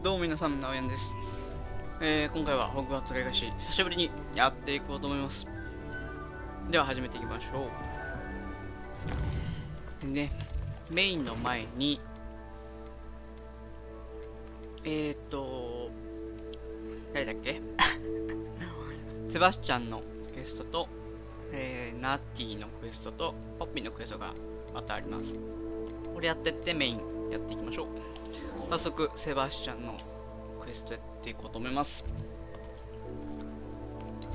どうも皆さん、なおやんです。今回はホグワーツレガシー久しぶりにやっていこうと思います。では始めていきましょう。でね、メインの前に誰だっけセバスチャンのクエストと、ナッティのクエストとポッピーのクエストがまたあります。これやってってメインやっていきましょう。早速セバスチャンのクエストやっていこうと思います。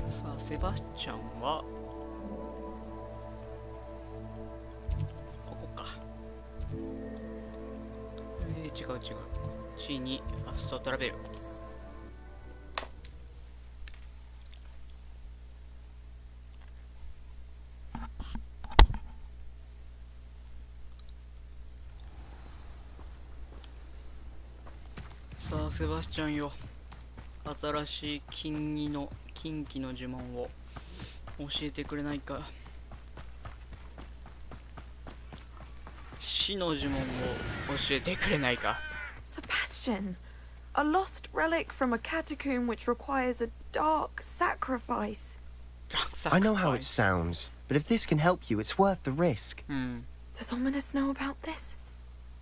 さあセバスチャンはここか。違う C にファストトラベル。さあセバスチャンよ、新しい近畿の呪文を教えてくれないか。死の呪文を教えてくれないか。 Sebastian, a lost relic from a catacomb which requires a dark sacrifice. I know how it sounds, but if this can help you, it's worth the risk. Does Ominous know about this?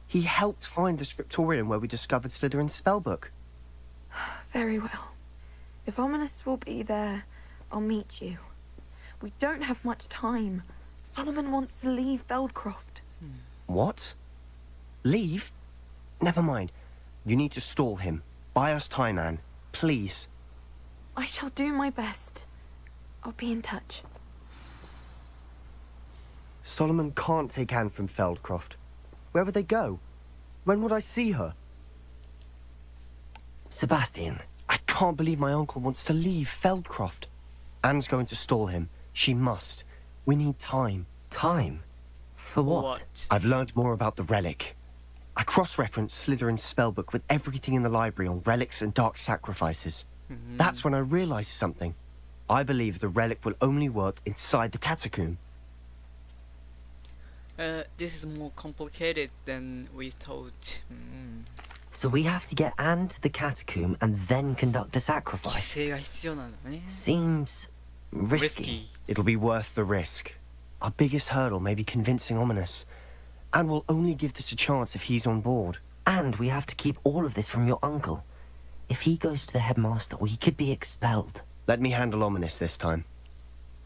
He helped find the scriptorium where we discovered Slytherin's spellbook. Very well. If Ominous will be there, I'll meet you. We don't have much time. Solomon wants to leave Feldcroft. What? Leave? Never mind. You need to stall him. Buy us time, Anne. Please. I shall do my best. I'll be in touch. Solomon can't take Anne from Feldcroft. Where would they go? When would I see her? Sebastian. I can't believe my uncle wants to leave Feldcroft. Anne's going to stall him. She must. We need time. Time? For what? I've learned more about the relic. I cross-referenced Slytherin's spellbook with everything in the library on relics and dark sacrifices. That's when I realized something. I believe the relic will only work inside the catacomb. This is more complicated than we thought. So we have to get Anne to the catacomb and then conduct a sacrifice. 犠牲が必要なんだね。 Seems risky. It'll be worth the risk. Our biggest hurdle may be convincing Ominous. And we'll only give this a chance if he's on board. And we have to keep all of this from your uncle. If he goes to the headmaster, he could be expelled. Let me handle Ominous this time.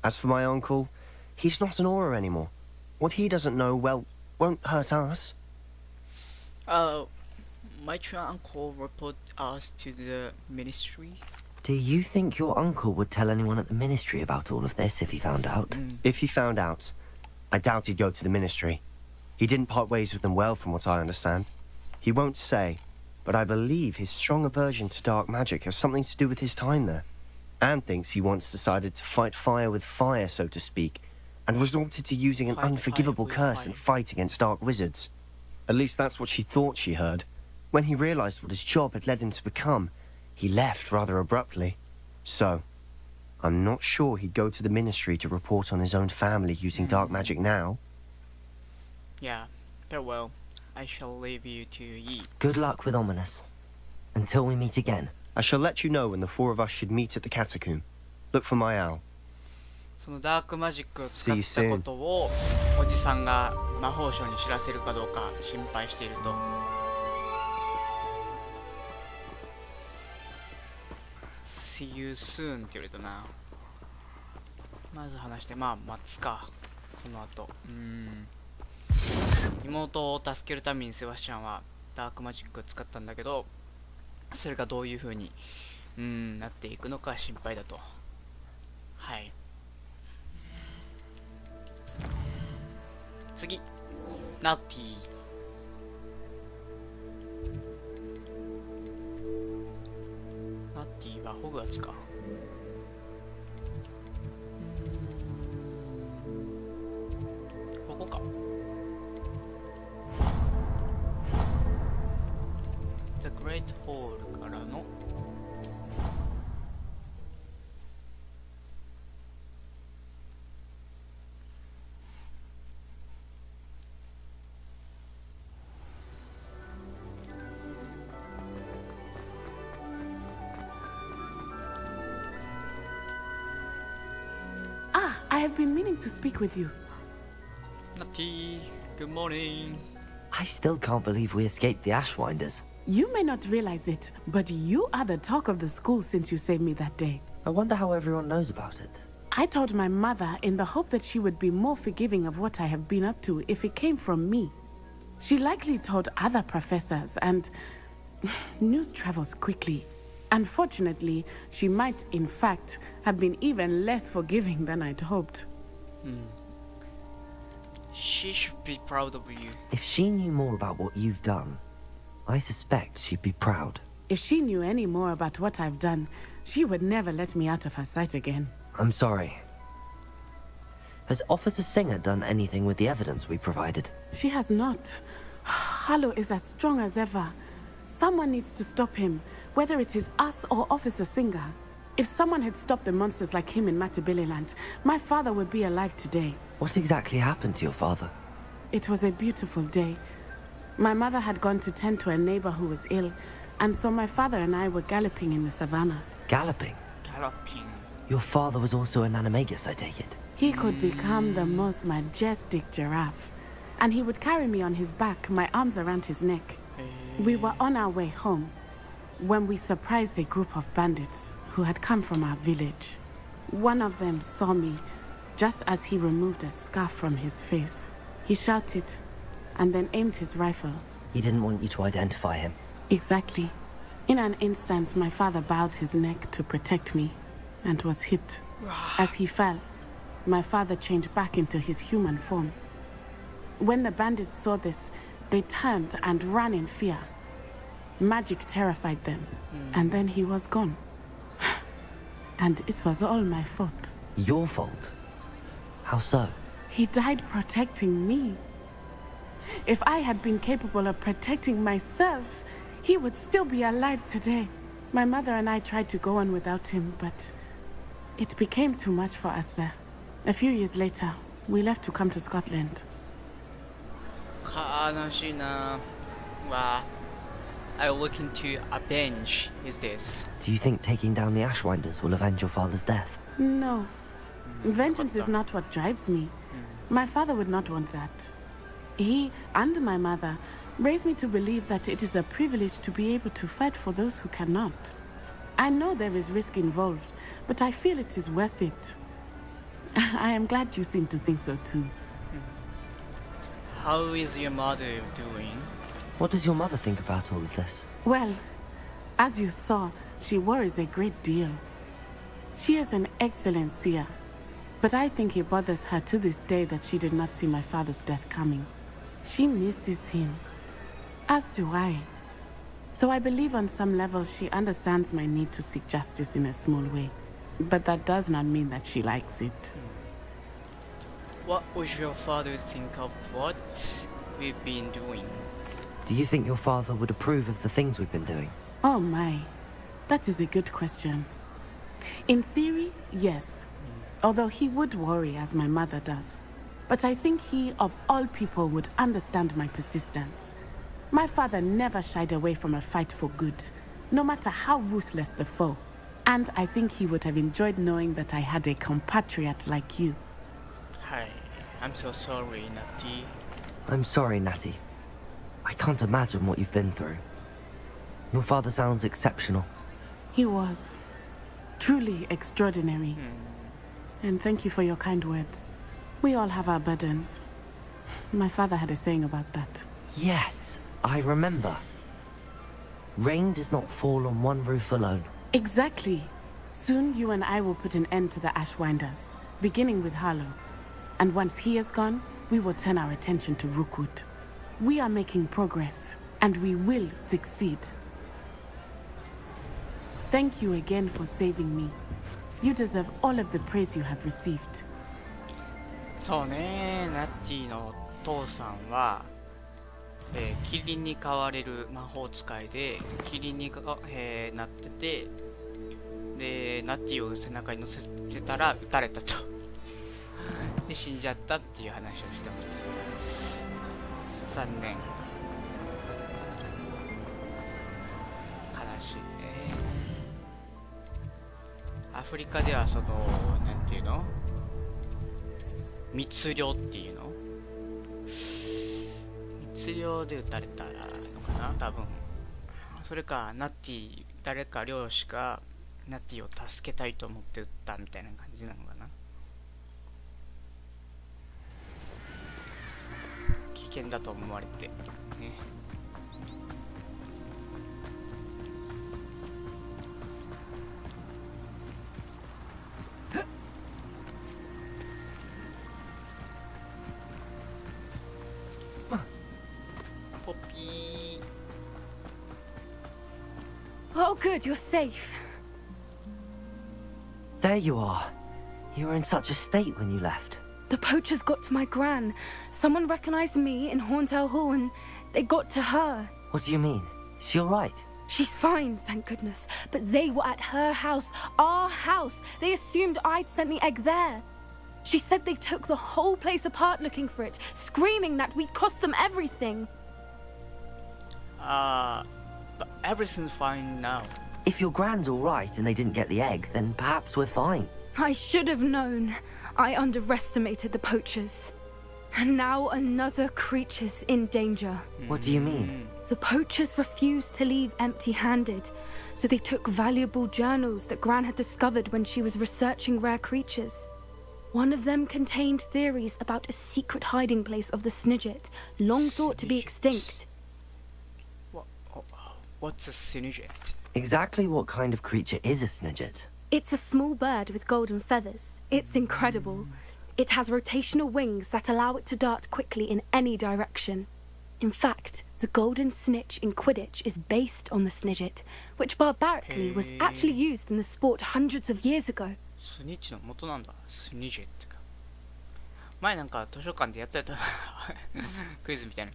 As for my uncle, he's not an Auror anymore. What he doesn't know, well, won't hurt us. Might your uncle report us to the ministry? Do you think your uncle would tell anyone at the ministry about all of this if he found out? If he found out, I doubt he'd go to the ministry. He didn't part ways with them well, from what I understand. He won't say, but I believe his strong aversion to dark magic has something to do with his time there. Anne thinks he once decided to fight fire with fire, so to speak, and resorted to using an unforgivable curse in fight against dark wizards. At least that's what she thought she heard. When he realized what his job had led him to become, he left rather abruptly. So, I'm not sure he'd go to the ministry to report on his own family using dark magic now. Yeah, farewell. I shall leave you to eat. Good luck with Ominous. Until we meet again. I shall let you know when the four of us should meet at the catacomb. Look for my owl. そのダークマジックを使ったことをおじさんが魔法省に知らせるかどうか心配していると。See you soon って言われたな。まず話して、待つか。この後。妹を助けるためにセバスチャンはダークマジックを使ったんだけど、それがどういう風になっていくのか心配だと。はい。次、ナッティ。ナッティはホグワーツか。ここか。The Great Hall からの I have been meaning to speak with you. Natty, good morning. I still can't believe we escaped the Ashwinders. You may not realize it, but you are the talk of the school since you saved me that day. I wonder how everyone knows about it. I told my mother in the hope that she would be more forgiving of what I have been up to if it came from me. She likely told other professors, and news travels quickly. Unfortunately, she might, in fact, have been even less forgiving than I'd hoped. She should be proud of you. If she knew more about what you've done, I suspect she'd be proud. If she knew any more about what I've done, she would never let me out of her sight again. I'm sorry. Has Officer Singer done anything with the evidence we provided? She has not. Harlow is as strong as ever. Someone needs to stop him, whether it is us or Officer Singer. If someone had stopped the monsters like him in Matabeleland, my father would be alive today. What exactly happened to your father? It was a beautiful day. My mother had gone to tend to a neighbor who was ill, and so my father and I were galloping in the savannah. Galloping? Galloping. Your father was also an animagus, I take it. He could become the most majestic giraffe, and he would carry me on his back, my arms around his neck. We were on our way home when we surprised a group of bandits who had come from our village. One of them saw me just as he removed a scarf from his face. He shouted and then aimed his rifle. He didn't want you to identify him. Exactly. In an instant, my father bowed his neck to protect me and was hit. As he fell, my father changed back into his human form. When the bandits saw this, they turned and ran in fear. Magic terrified them, and then he was gone. And it was all my fault. Your fault? How so? He died protecting me. If I had been capable of protecting myself, he would still be alive today. My mother and I tried to go on without him, but it became too much for us there. A few years later, we left to come to Scotland. 悲しいな。Well, I'll look into avenge is this. Do you think taking down the Ashwinders will avenge your father's death? No. Vengeance is not what drives me. My father would not want that. He and my mother raised me to believe that it is a privilege to be able to fight for those who cannot. I know there is risk involved, but I feel it is worth it. I am glad you seem to think so too. How is your mother doing? What does your mother think about all of this? Well, as you saw, she worries a great deal. She is an excellent seer, but I think it bothers her to this day that she did not see my father's death coming. She misses him, as do I. So I believe on some level she understands my need to seek justice in a small way. But that does not mean that she likes it. What would your father think of what we've been doing? Do you think your father would approve of the things we've been doing? Oh my, that is a good question. In theory, yes. Although he would worry as my mother does. But I think he, of all people, would understand my persistence. My father never shied away from a fight for good, no matter how ruthless the foe. And I think he would have enjoyed knowing that I had a compatriot like you. Hi, I'm so sorry, Natty. I'm sorry, Natty. I can't imagine what you've been through. Your father sounds exceptional. He was truly extraordinary. And thank you for your kind words. We all have our burdens. My father had a saying about that. Yes, I remember. Rain does not fall on one roof alone. Exactly. Soon you and I will put an end to the Ashwinders, beginning with Harlow. And once he is gone, we will turn our attention to Rookwood. We are making progress, and we will succeed. Thank you again for saving me. You deserve all of the praise you have received. そうね、ナッティの父さんは、キリンに変われる魔法使いでキリンになってて、でナッティを背中に乗せてたら撃たれたとで死んじゃったっていう話をしてました。残念。悲しいね。アフリカではそのなんていうの、密漁っていうの、密漁で撃たれたのかな多分。それかナッティ、誰か漁師がナッティを助けたいと思って撃ったみたいな感じなのかな。危険だと思われてね。ポピー。 Oh, good, you're safe. There you are. You were in such a state when you left. The poachers got to my gran. Someone recognized me in Horntail Hall and they got to her. What do you mean? Is she alright? She's fine, thank goodness. But they were at her house, our house. They assumed I'd sent the egg there. She said they took the whole place apart looking for it, screaming that we'd cost them everything. But everything's fine now. If your gran's alright and they didn't get the egg, then perhaps we're fine. I should have known. I underestimated the poachers. And now another creature's in danger. What do you mean? The poachers refused to leave empty-handed, so they took valuable journals that Gran had discovered when she was researching rare creatures. One of them contained theories about a secret hiding place of the Snidget, long thought to be Snidget. extinct. What's a Snidget? Exactly what kind of creature is a Snidget? It's a small bird with golden feathers. It's incredible. It has rotational wings that allow it to dart quickly in any direction. In fact, the golden snitch in Quidditch is based on the Snidget, which barbarically was actually used in the sport hundreds of years ago. スニッチの元なんだ。スニジェットか。前なんか図書館でやってたなクイズみたいな。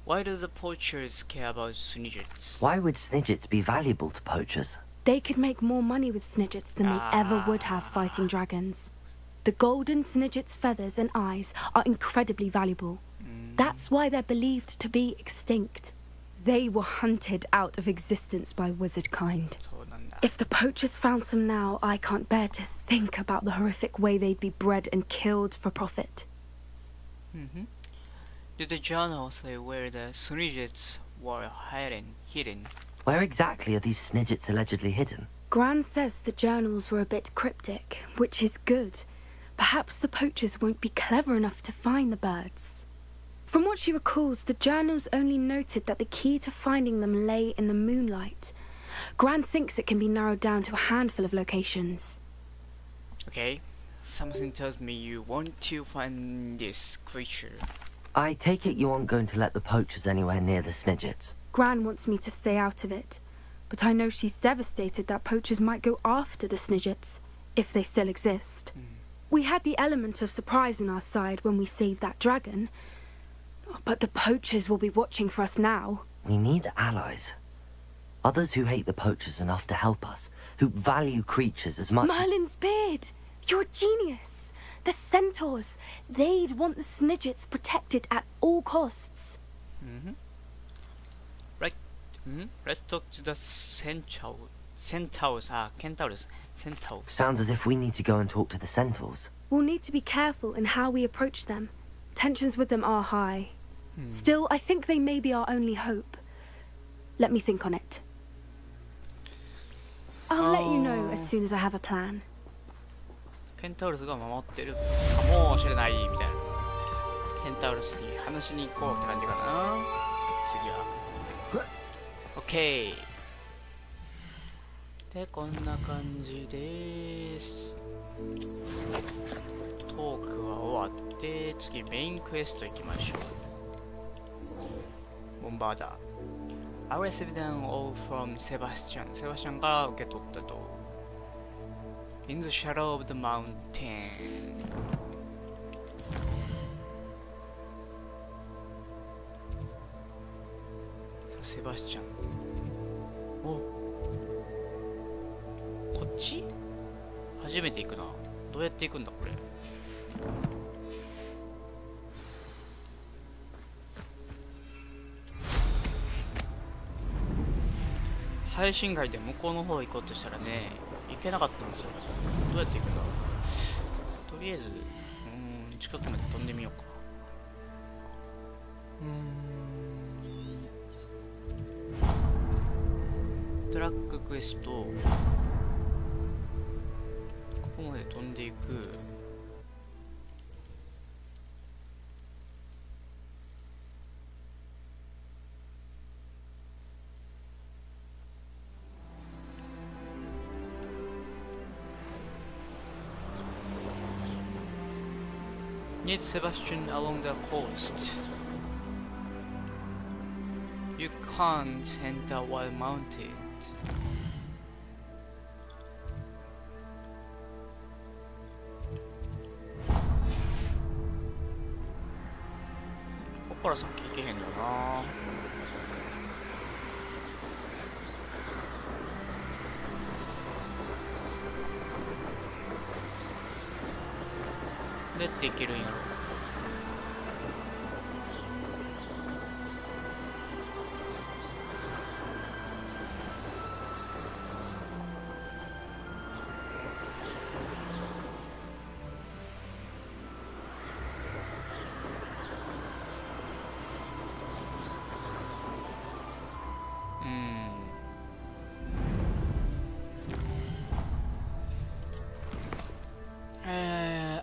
Why do the poachers care about Snidgets? Why would Snidgets be valuable to poachers? They could make more money with Snidgets than they ever would have fighting dragons. The golden Snidget's feathers and eyes are incredibly valuable. That's why they're believed to be extinct. They were hunted out of existence by wizard kind. そうなんだ。 If the poachers found some now, I can't bear to think about the horrific way they'd be bred and killed for profit. Did the journal say where the Snidgets were hidden? Where exactly are these Snidgets allegedly hidden? Gran says the journals were a bit cryptic, which is good. Perhaps the poachers won't be clever enough to find the birds. From what she recalls, the journals only noted that the key to finding them lay in the moonlight. Gran thinks it can be narrowed down to a handful of locations. Okay, something tells me you want to find this creature. I take it you aren't going to let the poachers anywhere near the Snidgets. Gran wants me to stay out of it, but I know she's devastated that poachers might go after the Snidgets, if they still exist. We had the element of surprise on our side when we saved that dragon, but the poachers will be watching for us now. We need allies. Others who hate the poachers enough to help us, who value creatures as much Merlin's beard! You're a genius! The centaurs! They'd want the Snidgets protected at all costs. Right. Let's talk to the centaurs. Centaurs. Centaurs. Sounds as if we need to go and talk to the centaurs. We'll need to be careful in how we approach them. Tensions with them are high. Still, I think they may be our only hope. Let me think on it. I'll let you know as soon as I have a plan. ケンタウルスが守ってるかもしれないみたいな。ケンタウルスに話しに行こうって感じかな。次は。OK。で、こんな感じです。トークは終わって、次メインクエスト行きましょう。ボンバーダー。I received an all from Sebastian. セバスチャンが受け取ったと。In the shadow of the mountain. セバスチャン。お、こっち？初めて行くな。どうやって行くんだこれ。配信外で向こうの方行こうとしたらね、行けなかったんですよ。どうやって行くんだろう。とりあえず、近くまで飛んでみようか。トラッククエスト、ここまで飛んでいく。Meet Sebastian along the coast. You can't enter while mounted. ここから先行けへんのな。どうやって行けるんやろ。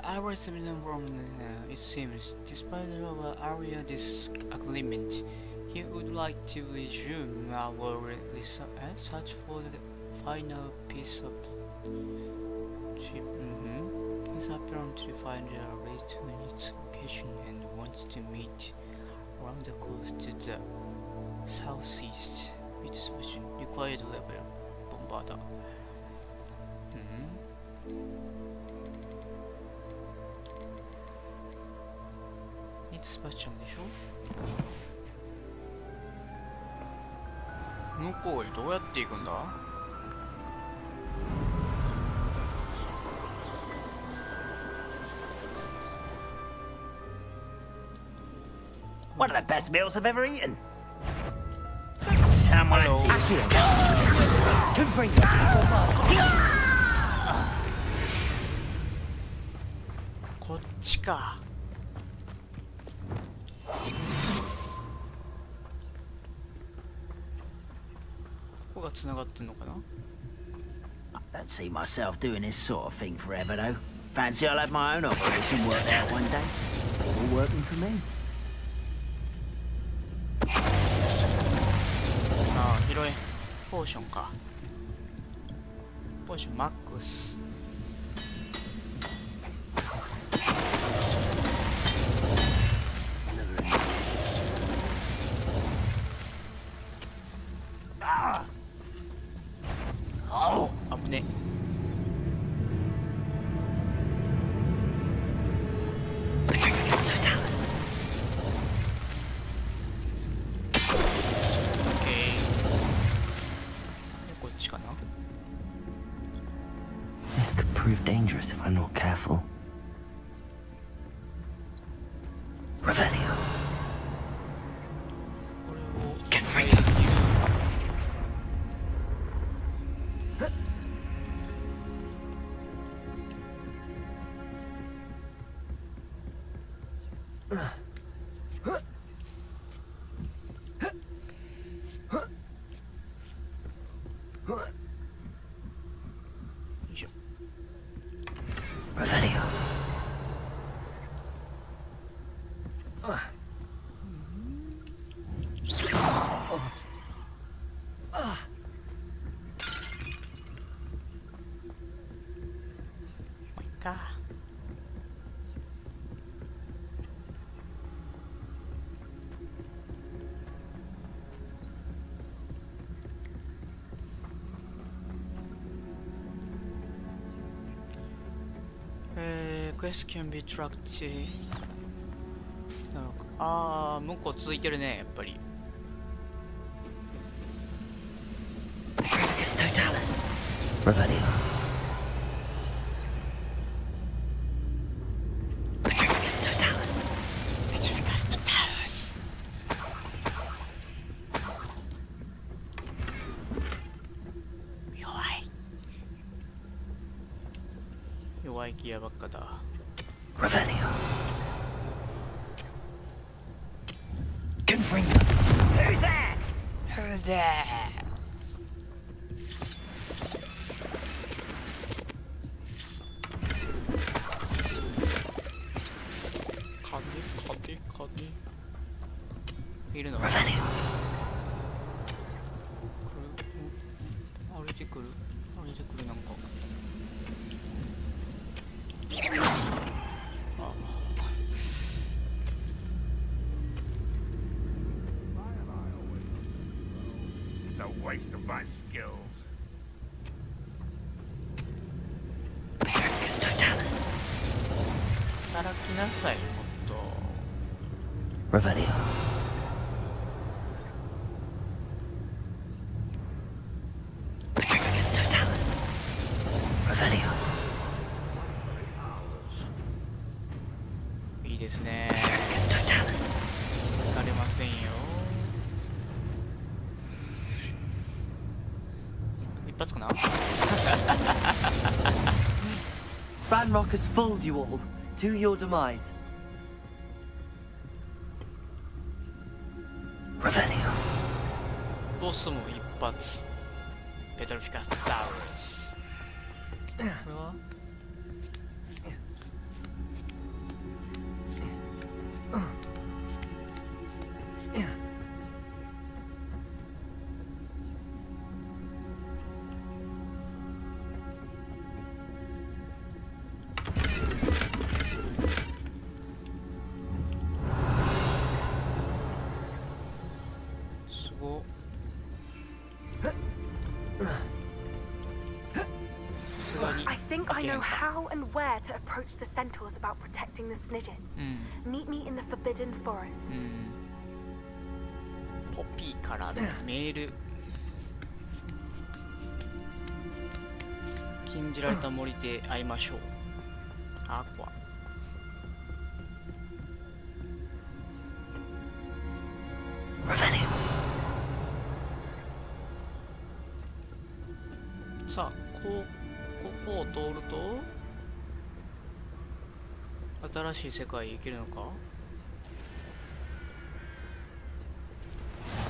I was from it seems, despite our area disagreement, he would like to resume our search for the final piece of the ship. He's apparently find a way to its location and wants to meet around the coast to the southeast, which is required level bombarder.スパッチャンでしょ。向こうへどうやって行くんだ。One of the best meals I've ever eaten. Someone to bring the people こっちか。ここが繋がってんのかな。 I don't see myself doing this sort of thing forever, though. Fancy I'll have my own operation worked out one day. All working for me. ああ、広い。ポーションか。ポーションマックス。危ね。こっちかな。 This could prove dangerous if I'm not careful. Revelio. これを Get free. よいしょ。 Revelio. もういっか。Quest can be tracked. なのか。ああ、向こう続いてるね、やっぱり。 Petrificus totalis. Revelio. Petrificus totalis. Petrificus totalis. 弱い。弱いギアばっかだ。 Revelio. Who's that? Who's there? 鍵いるのかな。来る、歩いてくるなんか。It's a waste of my skills. 働きなさい、もっと。Revelio. Petrificus totalis. Revelio. いいですね。 Petrificus totalis. 疲れませんよ。一発かな。 Ranrock has fooled you all to your demise. Revelio. ボスも一発。ペトロフィカスタウス。これはすごっ。さすがに I think 開 I けへ know んか。 how and where to approach the centaurs about protecting the Snidgets. うん。 Meet me in the Forbidden Forest. ポッピーからメール。禁じられた森で会いましょう。アクア。Revelio. さあ、ここを通ると新しい世界へ行けるのか。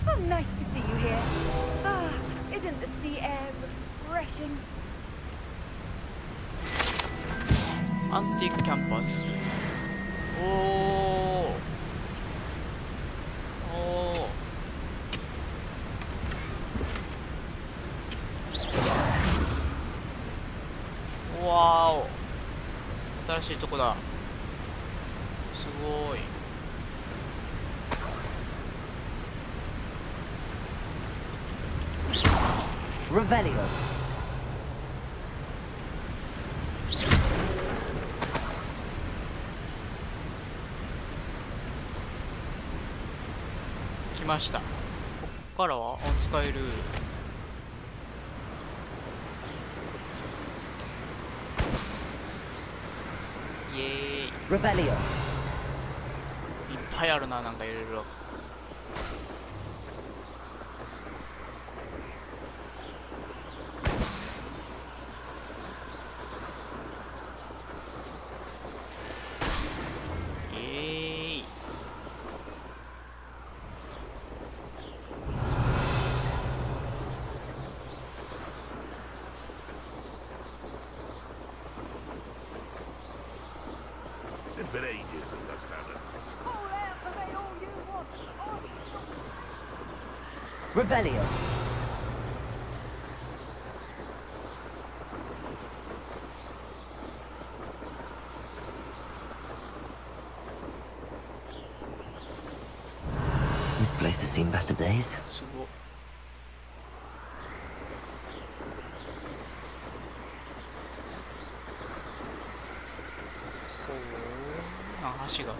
Oh, nice to see you here. Ah, isn't the sea air refreshing? アンティークキャンパス。おお。おお。わーお。新しいとこだ。すごい。 Revelio. 来ました。ここからは使える。イエーイ。いっ Revelio. ぱいあるな、なんかいろいろ。It's been ages since I've found it. Call out for me all you want. Revelio. This place has seen better days. すごっ。ほう。あ、橋が。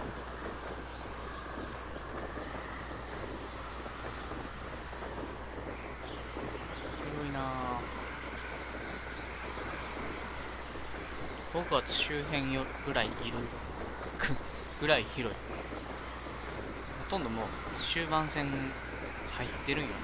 広いなあ。ホグワーツ周辺よぐらいいるぐらい広い。ほとんどもう終盤戦入ってるんよな。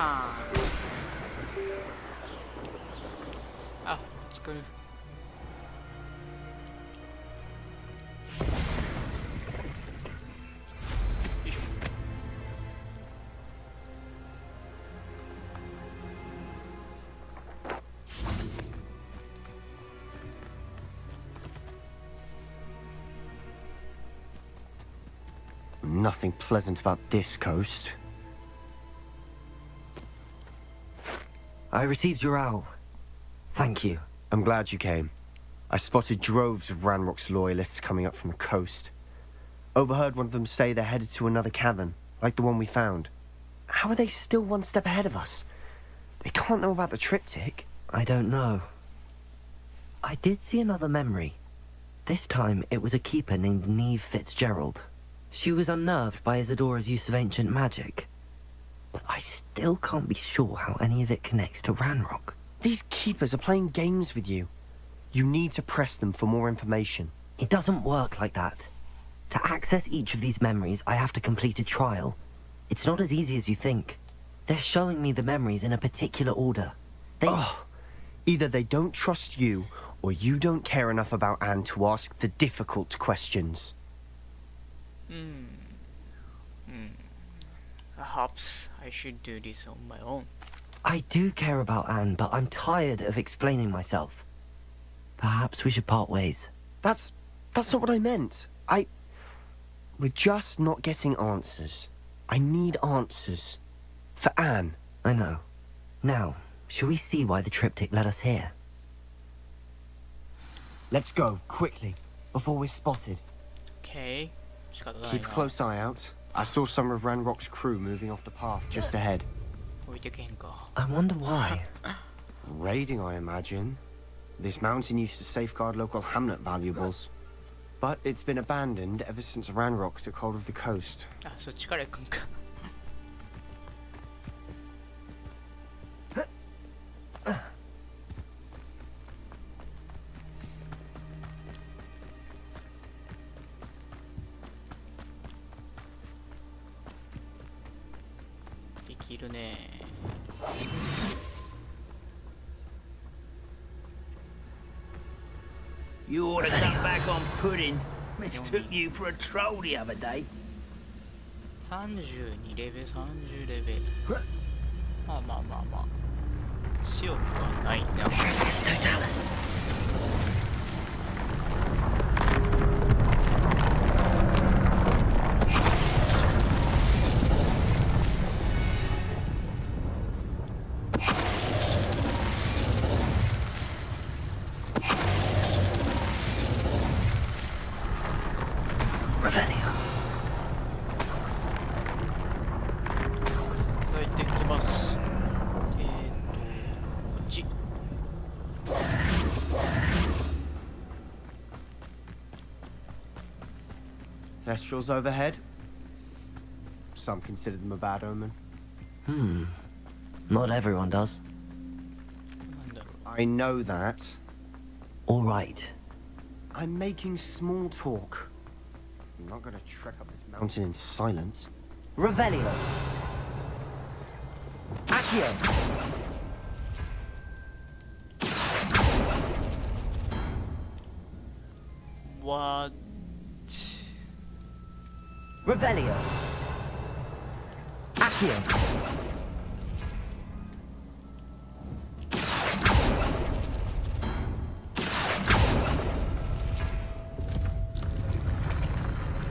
ターン。あ、作る。よいしょ。Nothing pleasant about this coast. I received your owl. Thank you. I'm glad you came. I spotted droves of Ranrock's loyalists coming up from the coast. Overheard one of them say they're headed to another cavern, like the one we found. How are they still one step ahead of us? They can't know about the triptych. I don't know. I did see another memory. This time it was a keeper named Neve Fitzgerald. She was unnerved by Isadora's use of ancient magic. But I still can't be sure how any of it connects to Ranrock. These keepers are playing games with you. You need to press them for more information. It doesn't work like that. To access each of these memories, I have to complete a trial. It's not as easy as you think. They're showing me the memories in a particular order. Either they don't trust you, or you don't care enough about Anne to ask the difficult questions. Perhaps I should do this on my own. I do care about Anne, but I'm tired of explaining myself. Perhaps we should part ways. That's not what I meant. We're just not getting answers. I need answers. For Anne. I know. Now, shall we see why the triptych led us here? Let's go, quickly, before we're spotted. Okay. 仕方ない Keep a な。 close eye out. I saw some of Ranrock's crew moving off the path just ahead. 置いてけんか。 I wonder why. Raiding, I imagine. This mountain used to safeguard local hamlet valuables. But it's been abandoned ever since Ranrock took hold of the coast. あ、そっちから行くんか。できるね。 You ought to cut back on pudding. Mistook you for a troll the other day. 32レベル、30レベル。まあまあまあまあ。強くはないんだ。 帰ってきます。こっち。 Thestrals overhead. Some consider them a bad omen. Not everyone does. なんだろう。 I know that. All right. I'm making small talk. I'm not gonna trek up this mountain in silence. Revelio. Accio. What? Revelio. Accio.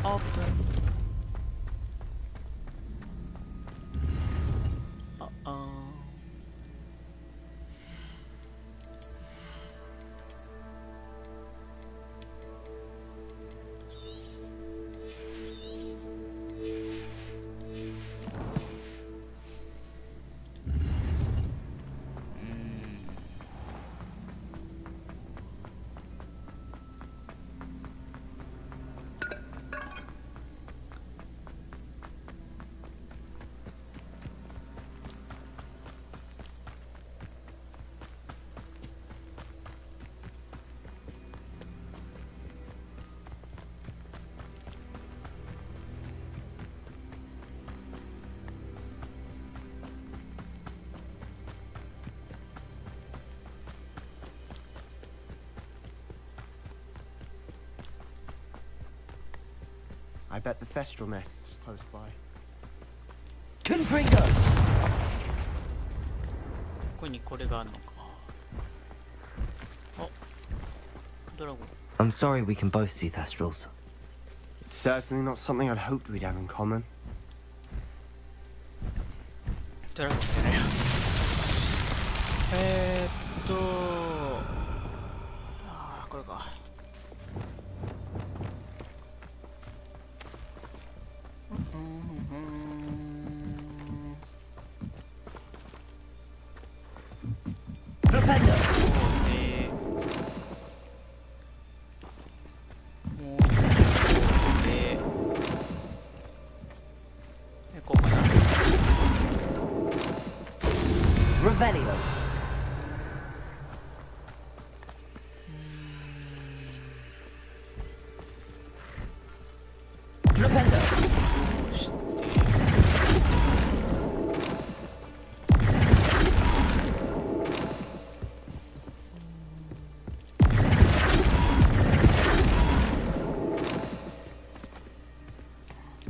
Open. Uh-oh. I bet the Thestral nest's close by. Confringo! ここにこれがあるのか。あ、ドラゴン。 I'm sorry we can both see Thestrals. It's certainly not something I'd hoped we'd have in common. ドラゴンってね。ああ、これか。Flipendo! もう一丁で、こうかな。Revelio! Flipendo! こうして。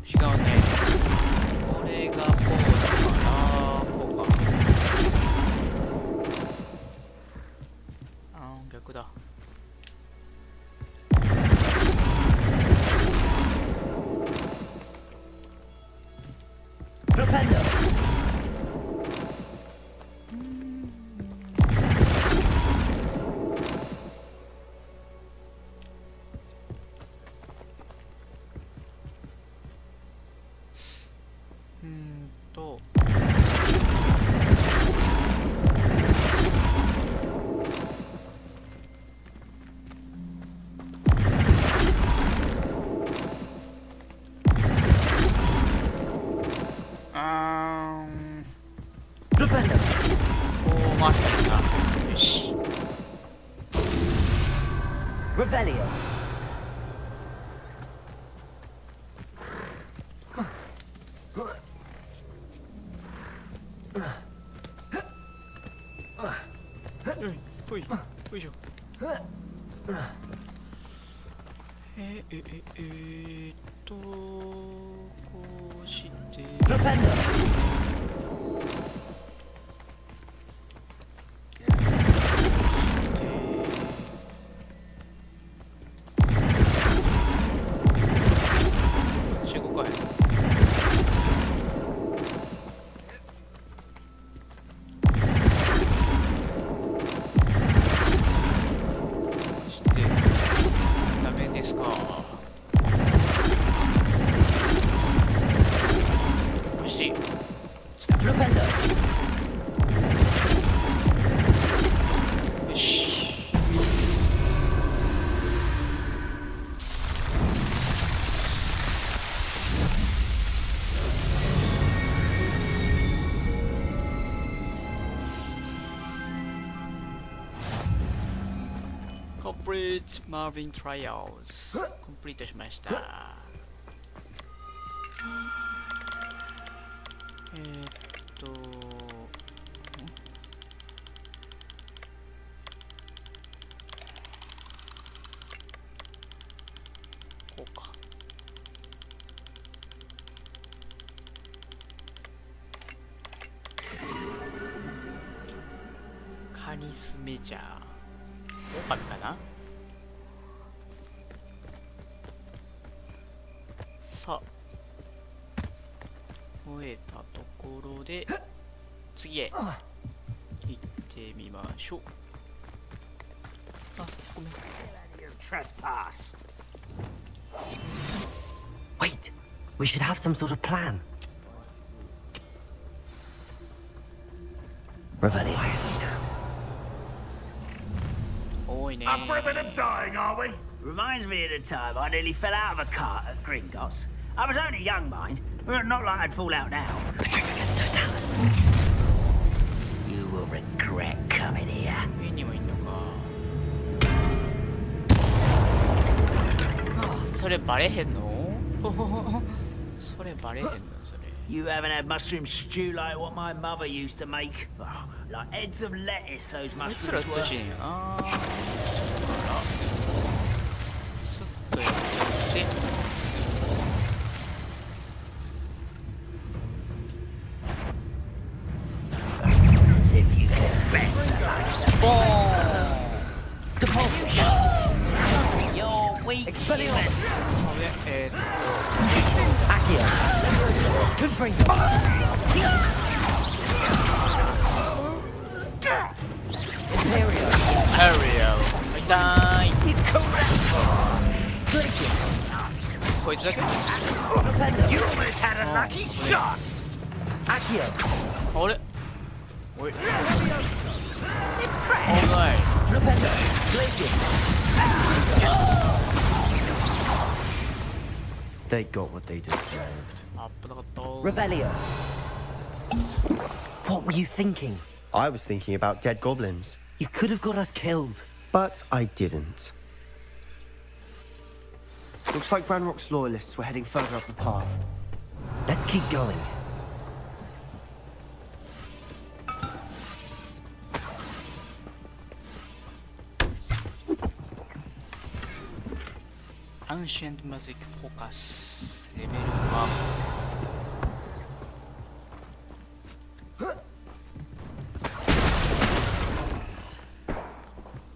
違うね。これがこうだからこうか。逆だ。Flipendo! と。Flipendo! こう回したいな。よし。 Revelio!ほい、ほいしょ。こうして。 Flipendo! 中国かへん。してダメですか。よし。 Flipendo! よし。Complete Marvin Trials コンプリートしました。こうか。カニスメジャー多かったな。さあ終えたところで次へ行ってみましょう。あ、ごめん。 Trespass. Wait! We should have some sort of plan. Revelio. 多いね。 Up for a bit of dying, are we? Reminds me of the time I nearly fell out of a cart at Gringotts. I was only young, mind. But not like I'd fall out now. Petrificus totalis. You will regret coming here. 上にもいんのか。あ、それバレへんの？それバレへんのそれ。 You haven't had mushroom stew like what my mother used to make. Oh, like heads of lettuce, those こいつらう mushrooms っと were. しいんやな。スッとやって。Expelliarmus! これAccio! Confringo! Imperio! ハリアー痛い。 Glacier! こいつだけ Flipendo! You almost had a lucky shot. Accio! あれおいおない Flipendo! Glacier! They got what they deserved. あっぶなかった。 Revelio! What were you thinking? I was thinking about dead goblins, You could have got us killed. but I didn't. Looks like Ranrock's loyalists were heading further up the path. Let's keep going. Ancient Magic Focus レベル1。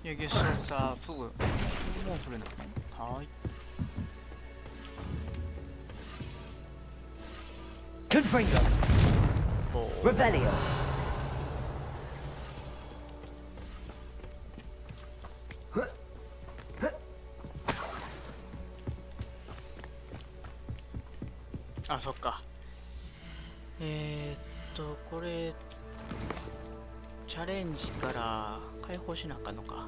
いや、ゲストさ、フグ。もう振るの。はーい。 Confringo! Revelio! Oh. あ、そっか。これチャレンジから解放しなあかんのか。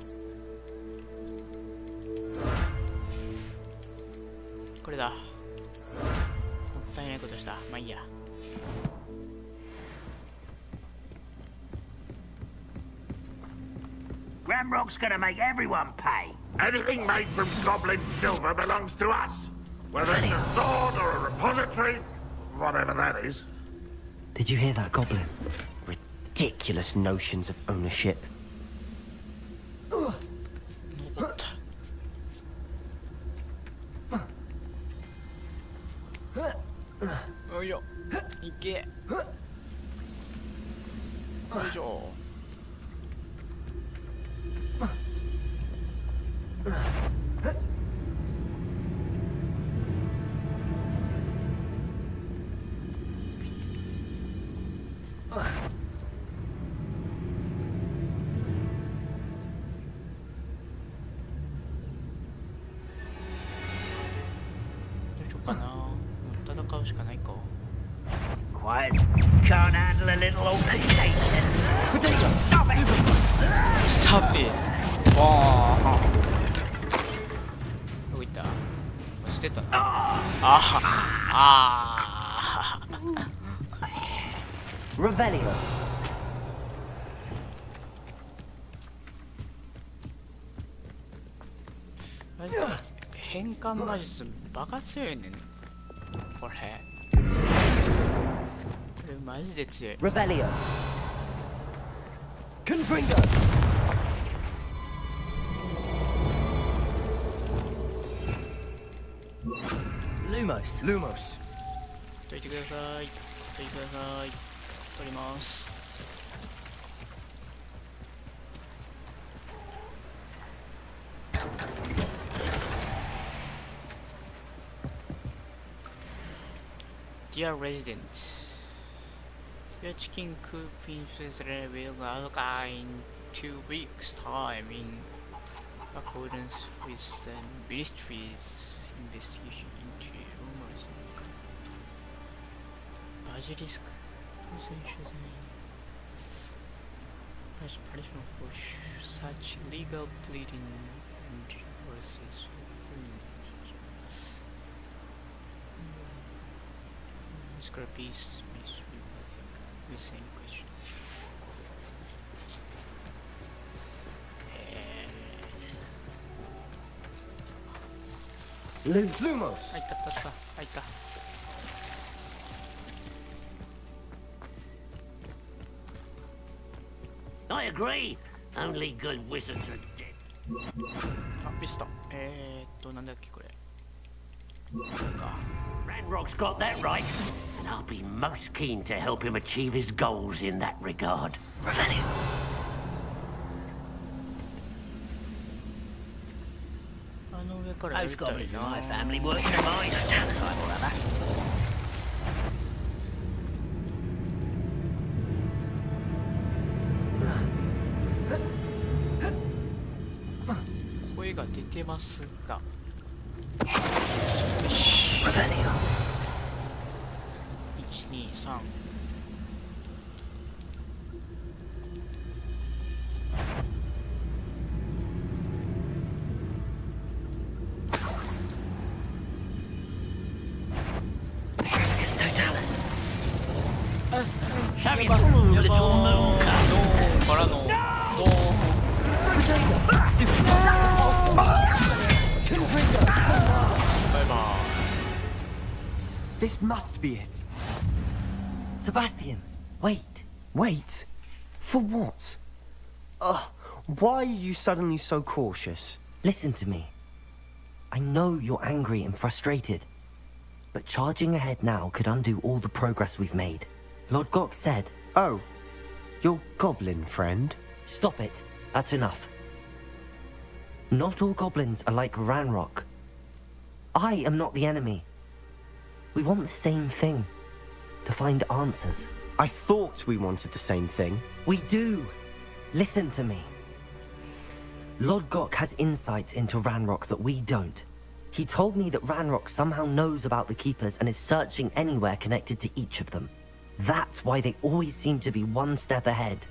これだ。もったいないことした。まあいいや。 Ramrock's gonna make everyone pay. Anything made from goblin silver belongs to us. Whether it's a sword or a repository, whatever that is. Did you hear that, Goblin? Ridiculous notions of ownership. 登った。おいよ。いけ。よいしょ。 Quiet. Can't handle a little altercation. Stop it! Stop it! わあ。どこ行った？捨てたな。ああ。 Revelio! マジで変換魔術バカ強いねん。これ。これマジで強い。 Revelio! Confringo! Lumos! Lumos. 取ってください。取ってください。取ります。Dear resident, your chicken coop princess will arrive in 2 weeks' time in accordance with the ministry's investigation into rumors. Basilisk punishment for such legal pleading and versus Scrappy's missing question. Lumos. 入った。入った。 I agree. Only good wizards are dead. あ、ミスった。なんだっけこれ。 Ranrock's got that right, and I'll be most keen to help him achieve his goals in that regard. Revelio! あの上からやり Those たい goblins in な my family work in a mine at time or other. 声が出てますが Revelio. 123 It's Totalis. So you little moon cub. からのバイバ This must be it. Sebastian, wait. Wait. For what? Ugh. Why are you suddenly so cautious? Listen to me. I know you're angry and frustrated, but charging ahead now could undo all the progress we've made. Lord Gok said... Oh. Your goblin friend? Stop it. That's enough. Not all goblins are like Ranrock. I am not the enemy. We want the same thing. To find answers. I thought we wanted the same thing. We do. Listen to me. Lord Gok has insights into Ranrock that we don't. He told me that Ranrock somehow knows about the Keepers and is searching anywhere connected to each of them. That's why they always seem to be one step ahead.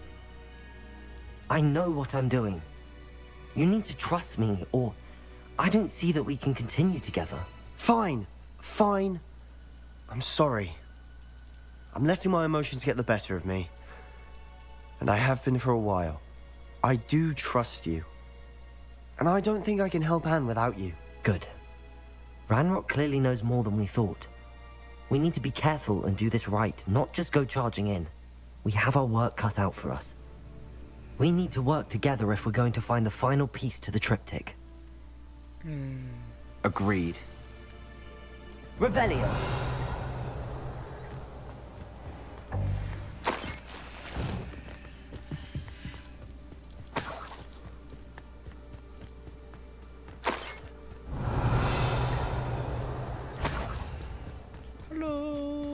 I know what I'm doing. You need to trust me, or I don't see that we can continue together. Fine. Fine. I'm sorry. I'm letting my emotions get the better of me. And I have been for a while. I do trust you. And I don't think I can help Anne without you. Good. Ranrock clearly knows more than we thought. We need to be careful and do this right, not just go charging in. We have our work cut out for us. We need to work together if we're going to find the final piece to the triptych. Agreed. Revelio!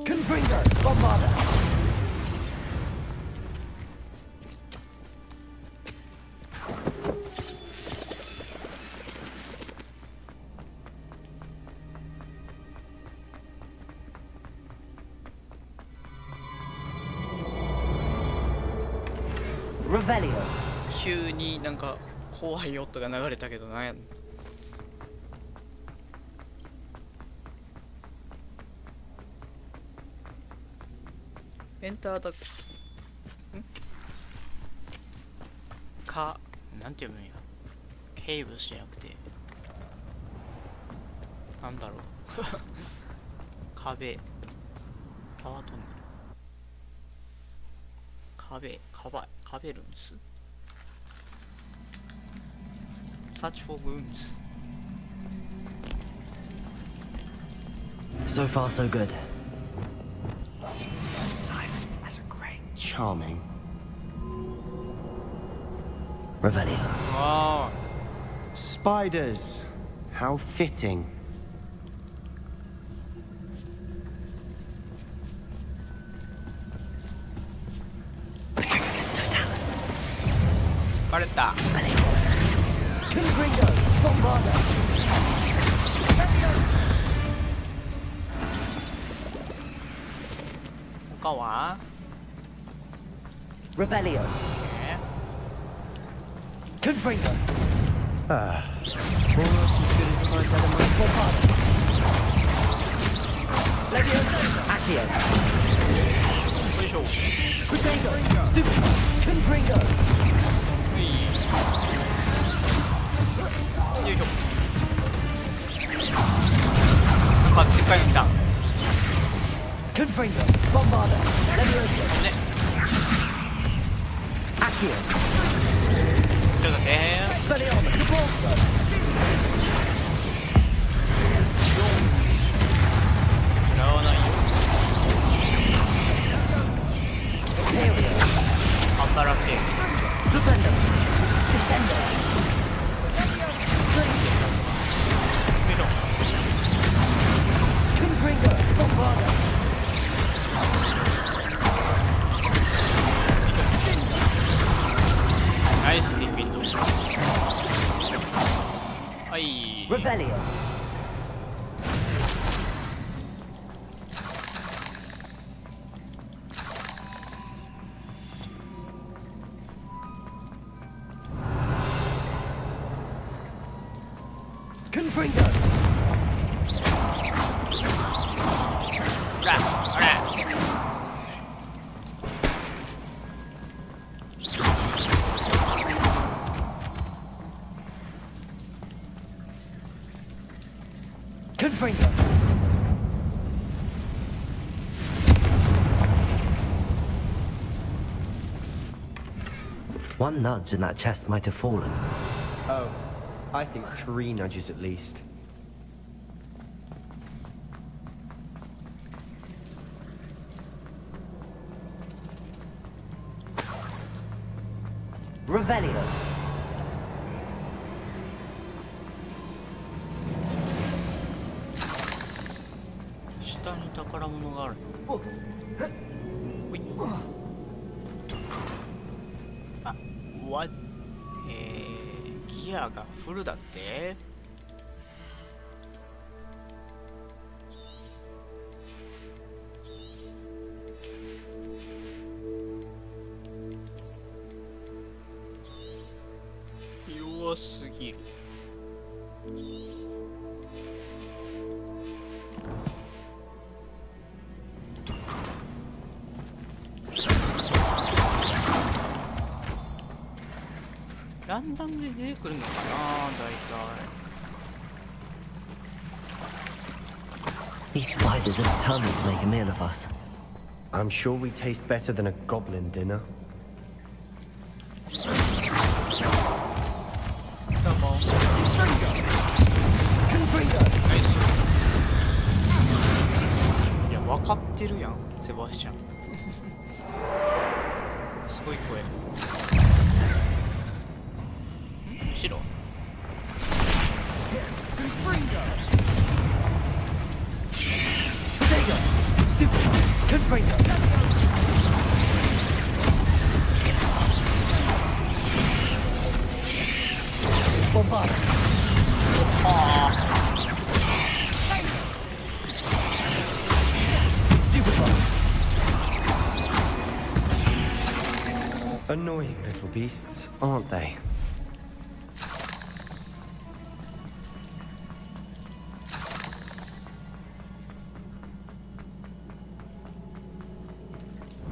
Confringo! Bombarda! Revelio. 急になんか怖い音が流れたけどなんやんエンターだなんて読むんやケーブスじゃなくてなんだろう壁タワートンネルカベルンス Search for wounds. So far, so good. Silent as a grave. Charming. Revelio. Wow. Spiders. How fitting. It's Totalis. バレた Confringo! Bombarda! 他は Revelio. Confringo! Ah. Almost as good as if I'd done it myself. Leviosa! Accio! よいしょ Protego! Stupid! Confringo! よいしょなんかでっかいの来た Confringo! Bombarda! Leviosa! ね Accio! ちょっと待って Expelliarmus! Repulsor! 食らわないよ Imperial! 働け Flipendo! Descendo! Revelio. Confringo. ほらほら Confringo. One nudge and that chest might have fallen. Oh, I think 3 nudges at least. Revelio. 下に宝物がある。ほい。あ、ギアがフルだって。弱すぎる。ランダムで出てくるのかな、大体。These spiders are determined to make a meal of us. I'm sure we taste better than a goblin dinner. どうも。ナイス。いや、分かってるやん、セバスチャン。すごい声。後ろ。Confringo. Bombard. Stupefy. Annoying little beasts, aren't they?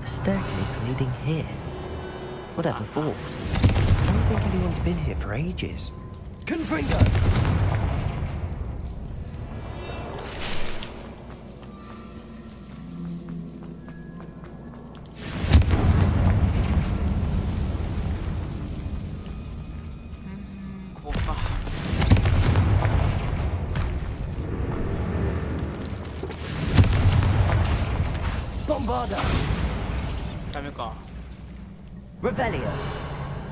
A staircase leading here. Whatever for? I don't think anyone's been here for ages. Confringo. Bombarda. ダメか。 Revelio.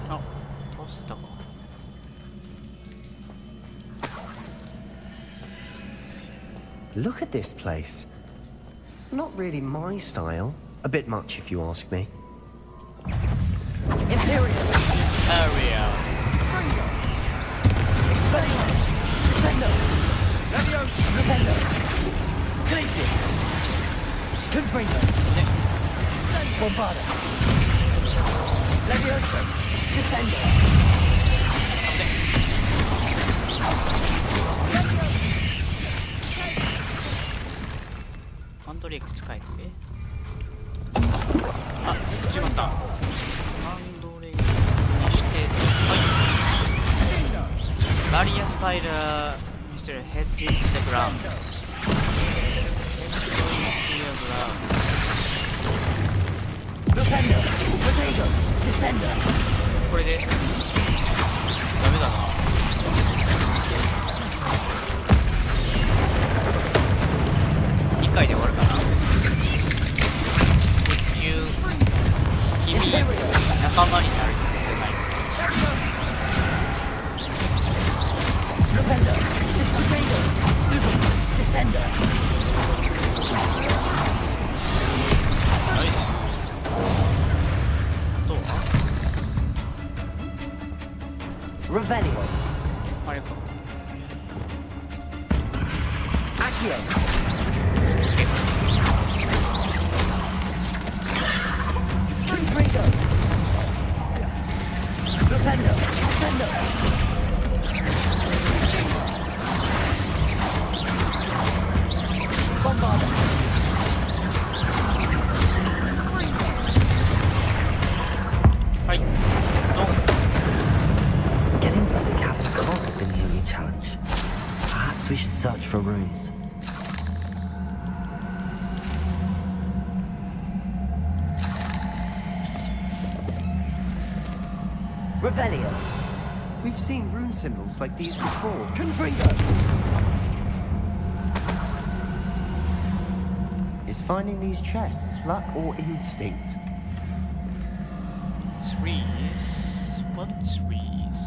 あ、倒せたか。Look at this place. Not really my style. A bit much if you ask me. Imperial. Area. Expelliarmus. Descendo. Leviosa. Rependo. Glacius. Confringo. Bombarda. Leviosa. Descendo. ハンドレイク使えて。あ、しまった。ハンドレイクにして、はい。バリアスパイラーにしてるヘッドインステグラウンド。Rependo. Potato. Descendo. これでダメだな。2回で終わるかな。宇宙君仲間になるってない。Rependo. Descendo. Descendo. ナイス。あとは Revelio. あれか。はい、ドン。 Getting through the cavern can't have been the only challenge. Perhaps we should search for runes. Revelio. We've seen rune symbols like these before. Confringo! Is finding these chests luck or instinct? Trees? What trees?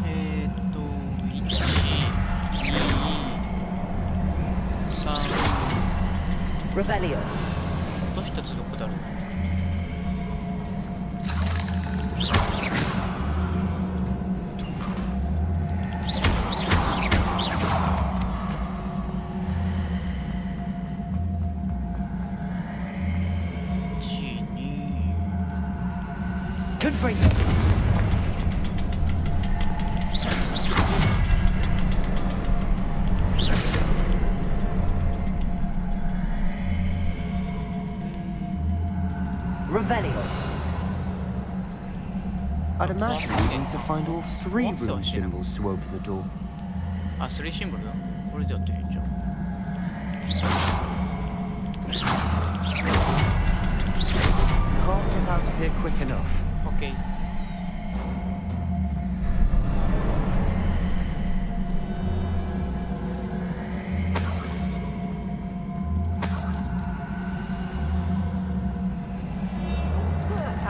1、2、3。 Revelio. あと一つどこだろう。Confringo. Revelio. I'd imagine we need to find all 3 rune symbols to open the door. あ、3シンボルだ。これでやってみよう。Can't get out of here quick enough. オッケー。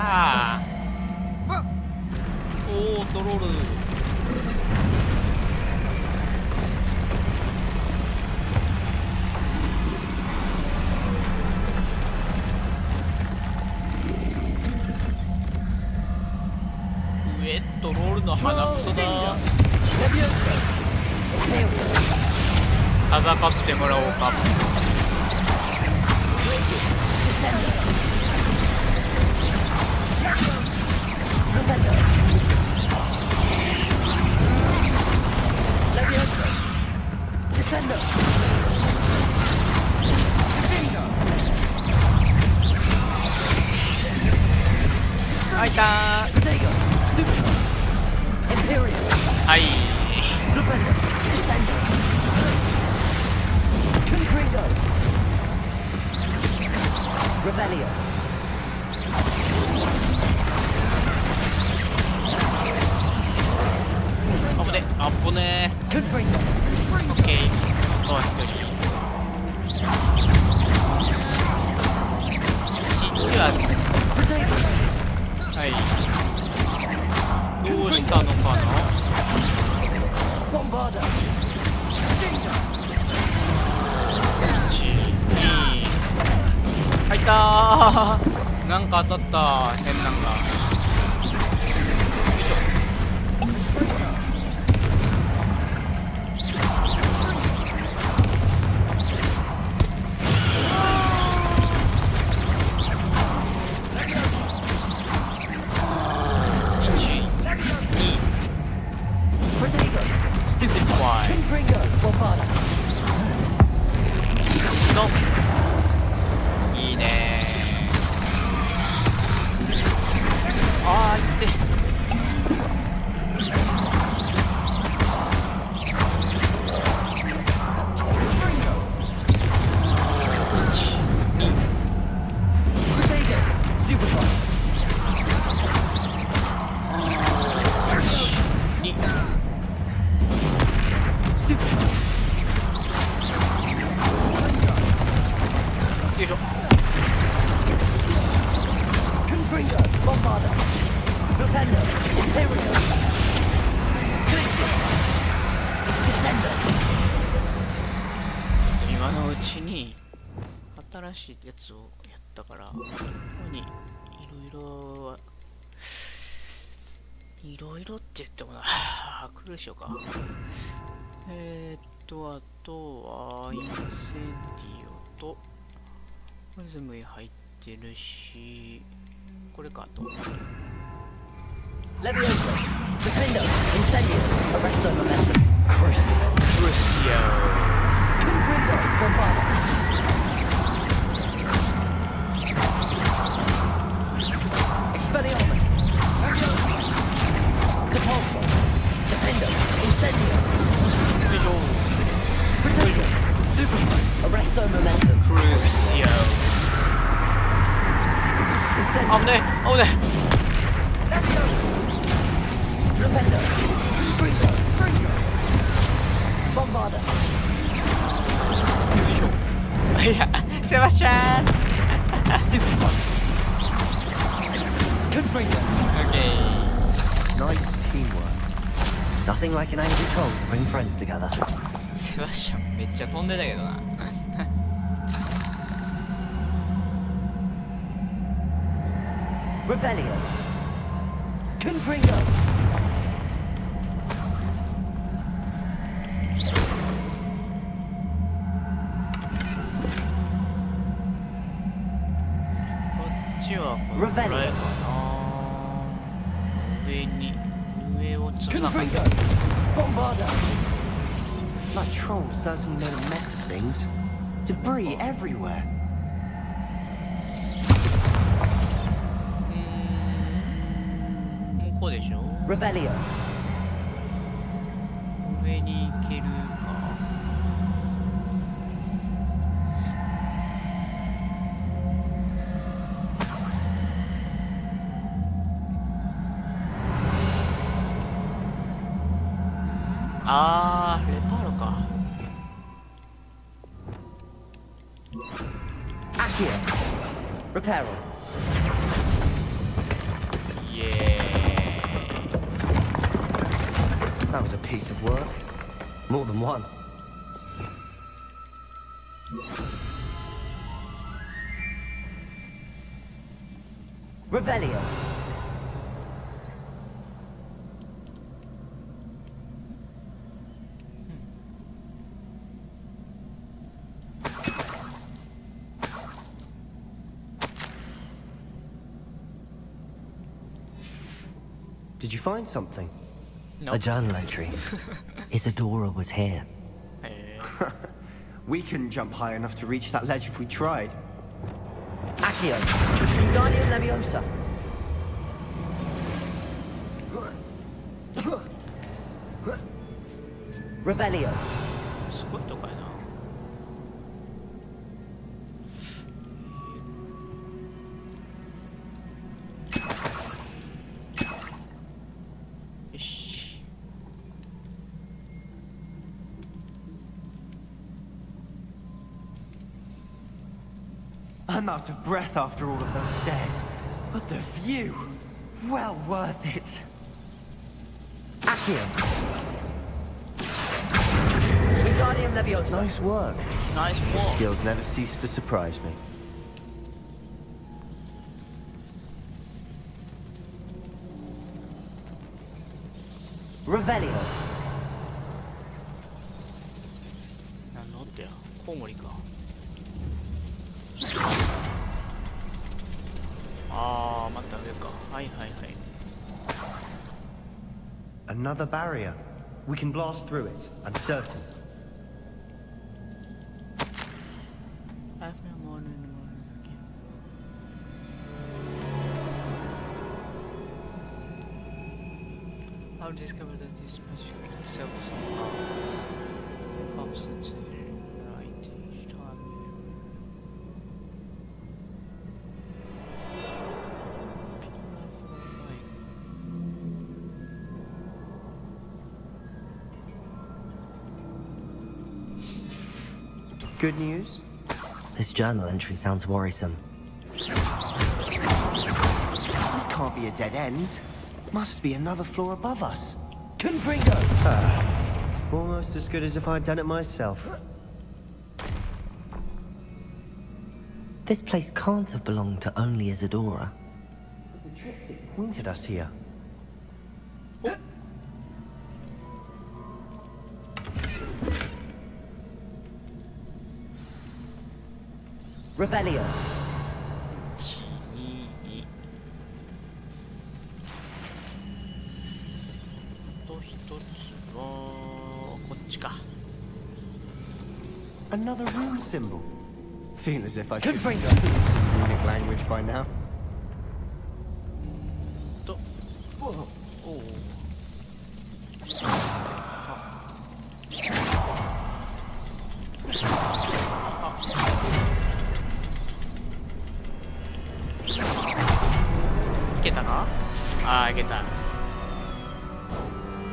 ああ。おお、トロール。トロールの鼻くそだ。戦ってもらおうか。あいたー。はい。あぶね、あぶねー。オッケー。あとは1人。はい。どうしたのかな。入ったー。なんか当たった。変なんが。よいしょ。いいねー。あー、いって。よいしょ。今のうちに新しいやつをやったから、ここにいろいろいろいろって言ってもな、来るでしょうか。あとは、インセンディオと、これ全部入ってるし、これかと。Leviosa, Defender, Incendio, Arresto Momentum, Crucio, Confringo, Bombada, Expelliarmus, Depulso, Defender, Incendio, Protego, Super, Arresto Momentum, Crucio. Incendio, 危ねえ、危ね Defender, Fringo, Bombada, え。いや、セバスチャン Stupefy, Confringo. OK。 Nice teamwork. Nothing like an angry troll to bring friends together. セバスチャンめっちゃ飛んでたけどな。Revelio. Confringo. Revelio. 上をつな Confringo. Bombarda. That troll certainly made a mess of things. Debris everywhere. 向こうでしょ。 Revelio. 上に行けるか。あー、レパーロか。Accio. Reparo. イエ That was a piece of work. More than one. Revelio. Did you find something? No. A journal entry. Isadora was here. え We couldn't jump high enough to reach that ledge if we tried. Accio. Wingardium Leviosa. Revelio. すごいとこやな。よし。 I'm out of breath after all of those stairs. But the view, well worth it. Accio. Wingardium Leviosa. Nice work. Nice Your walk. skills never cease to surprise me. Revelio. 何のってや。コウモリか。あー、また上か。はいはいはい。 Another barrier. We can blast through it, I'm certain. I'll discover that this magic itself somehow absent right each time. Good news? This journal entry sounds worrisome. This can't be a dead end. Must be another floor above us. Confringo. Almost as good as if I'd done it myself. This place can't have belonged to only Isadora. The triptych pointed us here. Revelio. 122と一つはこっちか。 Another rune symbol. Feel as if I should have learned some runic language by now. とおお。いけたか？ああ、いけた。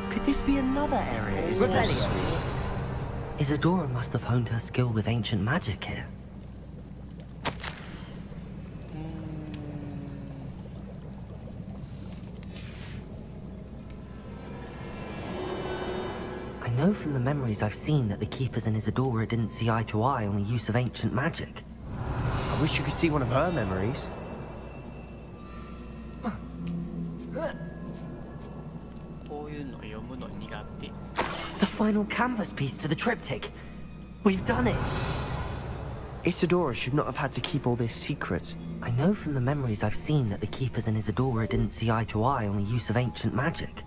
Could this be another area? Revelio. Isadora must have honed her skill with ancient magic here. I know from the memories I've seen that the Keepers and Isadora didn't see eye to eye on the use of ancient magic. I wish you could see one of her memories. こういうの読むの苦手。 The final canvas piece to the triptych. We've done it. Isadora should not have had to keep all this secret. I know from the memories I've seen that the Keepers and Isadora didn't see eye to eye on the use of ancient magic.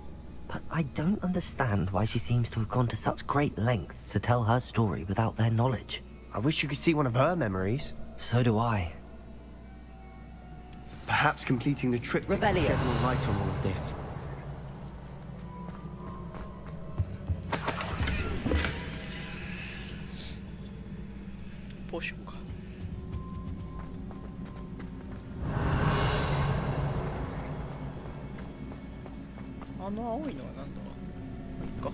But I don't understand why she seems to have gone to such great lengths to tell her story without their knowledge. I wish you could see one of her memories. So do I. Perhaps completing the triptych will Revelio. shed more light on all of this. ポーションか。あの青いのはなんだ？いいか。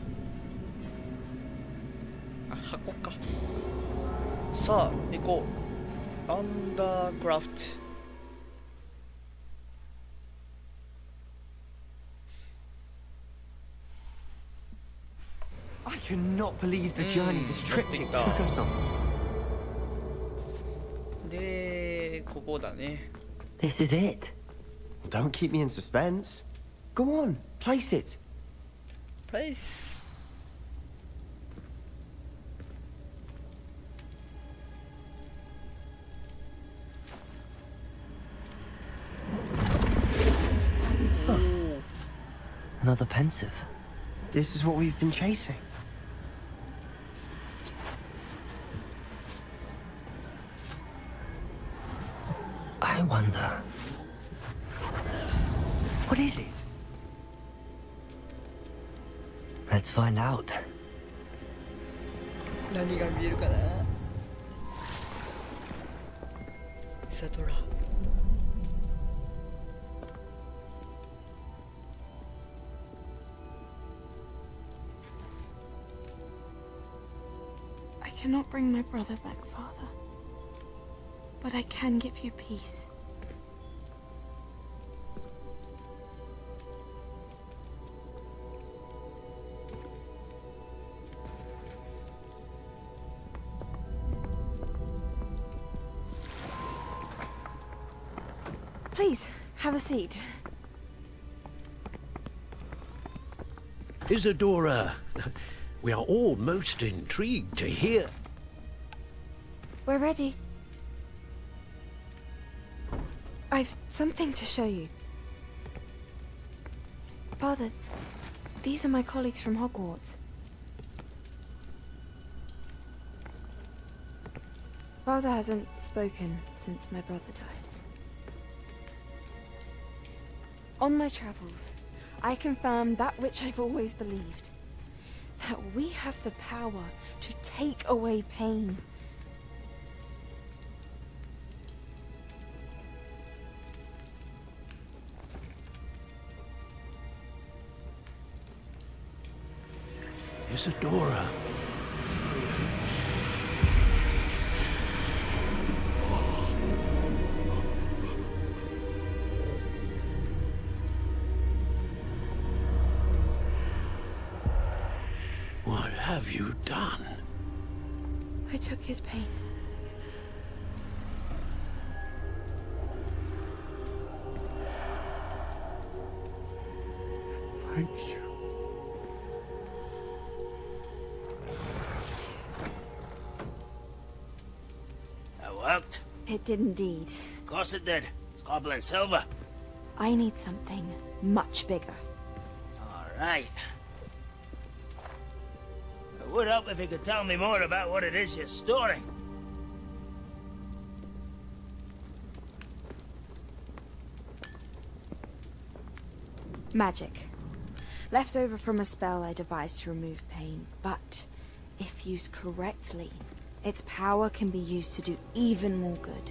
あ、箱か。さあ、行こう。アンダークラフト。I cannot believe the journey this triptych Nothing took us on. で、ここだね。 This is it. Don't keep me in suspense. Go on, place it. プレイス。 Another pensive. This is what we've been chasing. I wonder. What is it? Let's find out. 何が見えるかな。イサドラ。 I cannot bring my brother back, Father. But I can give you peace. Please, have a seat. Isadora, we are all most intrigued to hear. We're ready. I've something to show you. Father, these are my colleagues from Hogwarts. Father hasn't spoken since my brother died. On my travels, I confirmed that which I've always believed. That we have the power to take away pain. Isadora. What have you done? I took his pain. Thank you. That worked. It did indeed. Of course it did. It's goblin silver. I need something much bigger. All right. I would help if you could tell me more about what it is you're storing. Magic. Left over from a spell I devised to remove pain, but if used correctly, its power can be used to do even more good.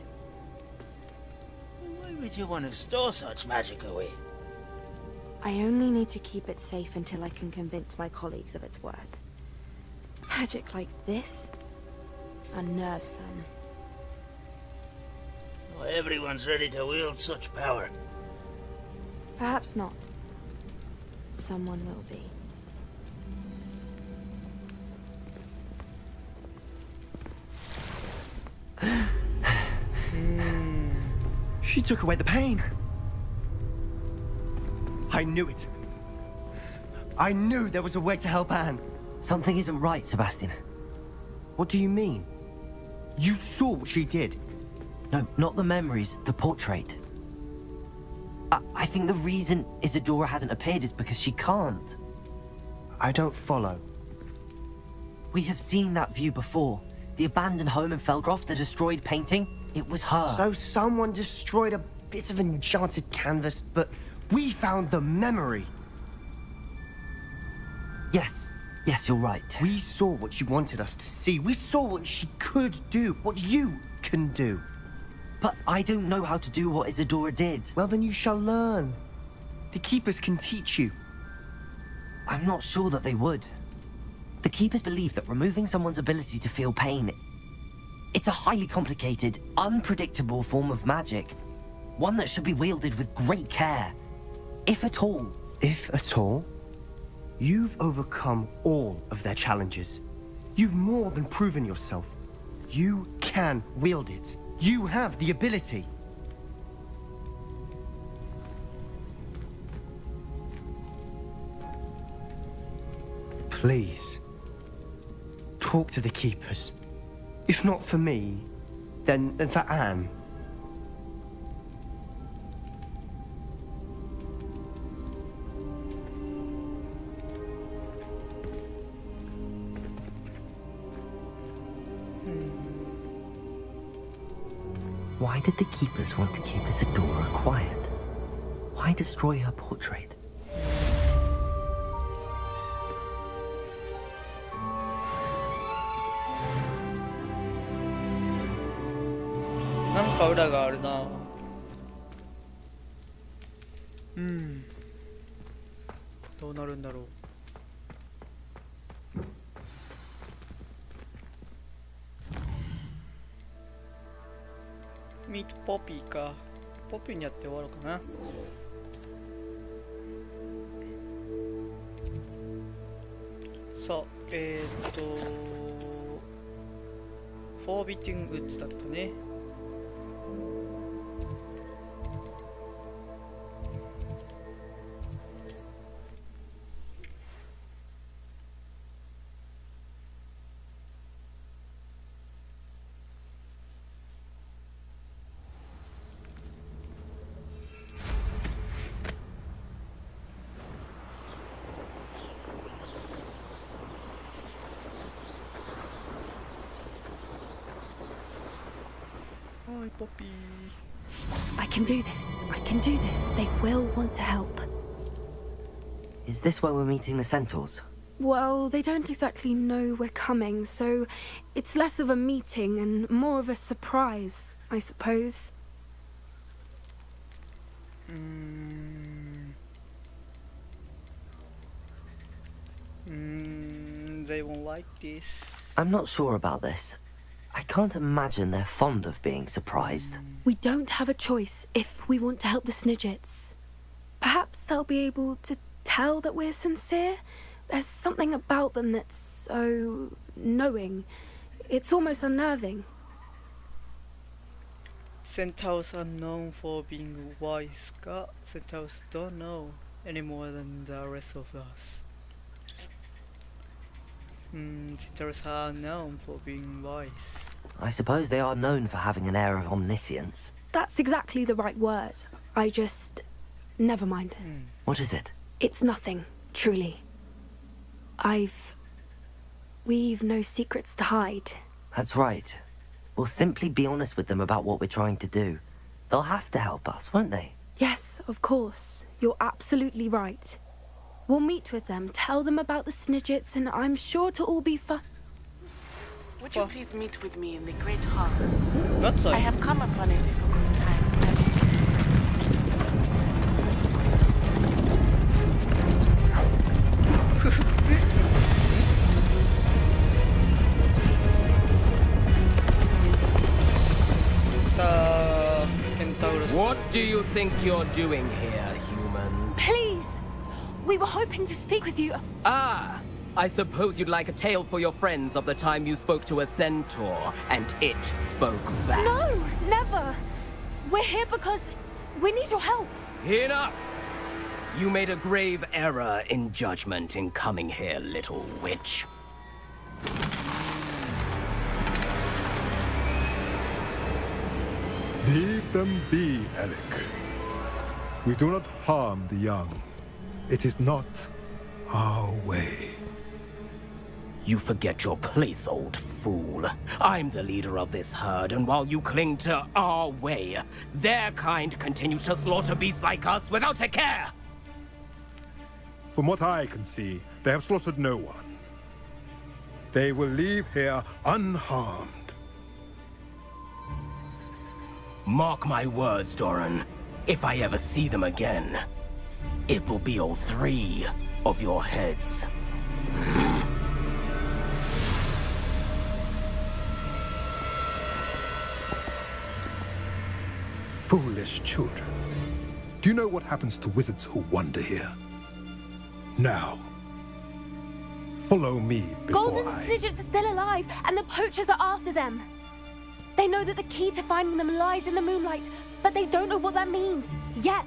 Why would you want to store such magic away? I only need to keep it safe until I can convince my colleagues of its worth. Magic like this unnerves them. Not everyone's ready to wield such power. Perhaps not. Someone will be. She took away the pain. I knew it. I knew there was a way to help Anne. Something isn't right, Sebastian. What do you mean? You saw what she did. No, not the memories, the portrait. I think the reason Isadora hasn't appeared is because she can't. I don't follow. We have seen that view before. The abandoned home in Felgroth, the destroyed painting, it was her. So someone destroyed a bit of enchanted canvas, but we found the memory. Yes, you're right. We saw what she wanted us to see. We saw what she could do, what you can do. But I don't know how to do what Isadora did. Well, then you shall learn. The Keepers can teach you. I'm not sure that they would. The Keepers believe that removing someone's ability to feel pain, it's a highly complicated, unpredictable form of magic. One that should be wielded with great care. If at all. If at all? You've overcome all of their challenges. You've more than proven yourself. You can wield it. You have the ability. Please, talk to the Keepers. If not for me, then for Anne. Why did the Keepers want to keep Isadora quiet? Why destroy her portrait? なんか裏があるな。うん。どうなるんだろう。ミートポピーか。ポピーにやって終わろうかな。さあ、フォービティングウッズだったね。Poppy. I can do this. I can do this. They will want to help. Is this where we're meeting the centaurs? Well, they don't exactly know we're coming, so it's less of a meeting and more of a surprise, I suppose. They won't like this. I'm not sure about this. I can't imagine they're fond of being surprised. We don't have a choice if we want to help the Snidgets. Perhaps they'll be able to tell that we're sincere. There's something about them that's so knowing. It's almost unnerving. Centaurs are known for being wise. Centaurs don't know any more than the rest of us. Centaurs are known for being wise. I suppose they are known for having an air of omniscience. That's exactly the right word. I just... Never mind. What is it? It's nothing, truly. We've no secrets to hide. That's right. We'll simply be honest with them about what we're trying to do. They'll have to help us, won't they? Yes, of course. You're absolutely right. We'll meet with them, tell them about the Snidgets, and I'm sure it'll all be fun. Would you please meet with me in the Great Hall? What's I have come upon a difficult time. What do you think you're doing here, humans? Please! We were hoping to speak with you. Ah! I suppose you'd like a tale for your friends of the time you spoke to a centaur, and it spoke back. No, never. We're here because we need your help. Enough! You made a grave error in judgment in coming here, little witch. Leave them be, Alec. We do not harm the young. It is not our way. You forget your place, old fool. I'm the leader of this herd, and while you cling to our way, their kind continue to slaughter beasts like us without a care! From what I can see, they have slaughtered no one. They will leave here unharmed. Mark my words, Doran. If I ever see them again, it will be all 3 of your heads. Foolish children. Do you know what happens to wizards who wander here? Now, follow me before Golden Snidgets are still alive, and the poachers are after them. They know that the key to finding them lies in the moonlight, but they don't know what that means, yet.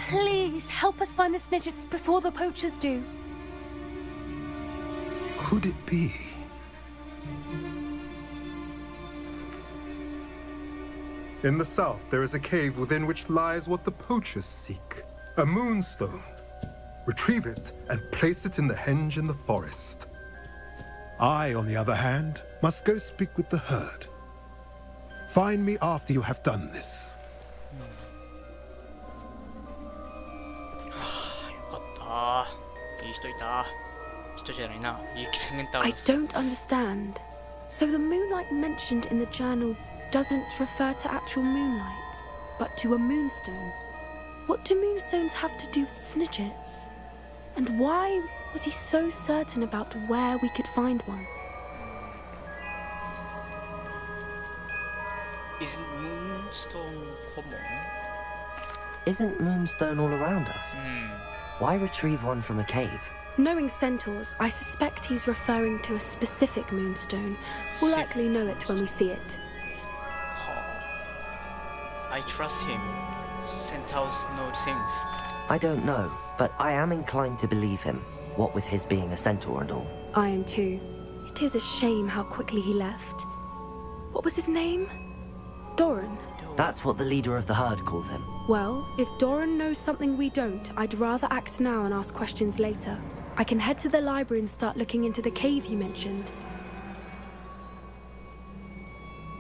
Please, help us find the Snidgets before the poachers do. Could it be? In the south, there is a cave within which lies what the poachers seek. A moonstone. Retrieve it and place it in the henge in the forest. I, on the other hand, must go speak with the herd. Find me after you have done this. よかった。いい人いた。人じゃないな。いいキンタウ I ロス。 don't understand. So the moonlight mentioned in the journal doesn't refer to actual moonlight, but to a moonstone. What do moonstones have to do with Snidgets? And why was he so certain about where we could find one? Is Moonstone common? Isn't Moonstone all around us? Why retrieve one from a cave? Knowing centaurs, I suspect he's referring to a specific moonstone. We'll likely know it when we see it. I trust him. Centaurs know things. I don't know, but I am inclined to believe him, what with his being a centaur and all. I am too. It is a shame how quickly he left. What was his name? Doran. That's what the leader of the herd calls him. Well, if Doran knows something we don't, I'd rather act now and ask questions later. I can head to the library and start looking into the cave you mentioned.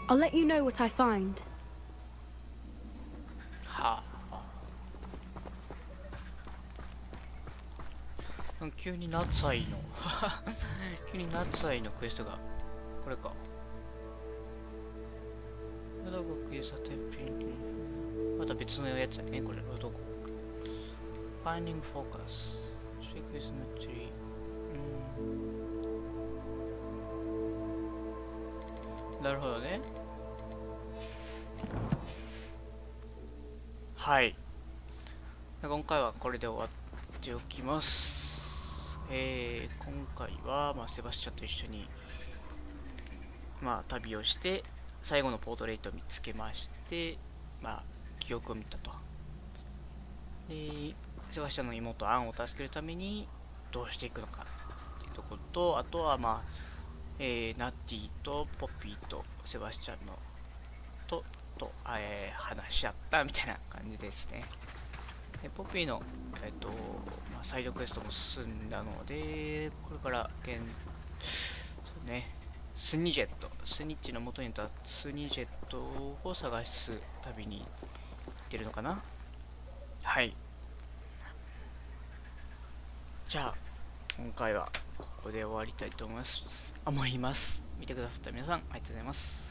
I'll let you know what I find. はあ。急に夏愛の急に夏愛のクエストがこれか。また別のやつやね、これ。どこ Finding Focus. Tree. なるほどね。はい。今回はこれで終わっておきます。今回は、セバスチャンと一緒に、旅をして、最後のポートレートを見つけまして、記憶を見たと。で、セバスチャンの妹アンを助けるためにどうしていくのかっていうところと、あとはナッティとポッピーとセバスチャンの話し合ったみたいな感じですね。でポッピーの、サイドクエストも進んだので、これからそうね、スニッチの元にいたスニジェットを探す旅に行ってるのかな。はい。じゃあ今回はここで終わりたいと思います。見てくださった皆さんありがとうございます。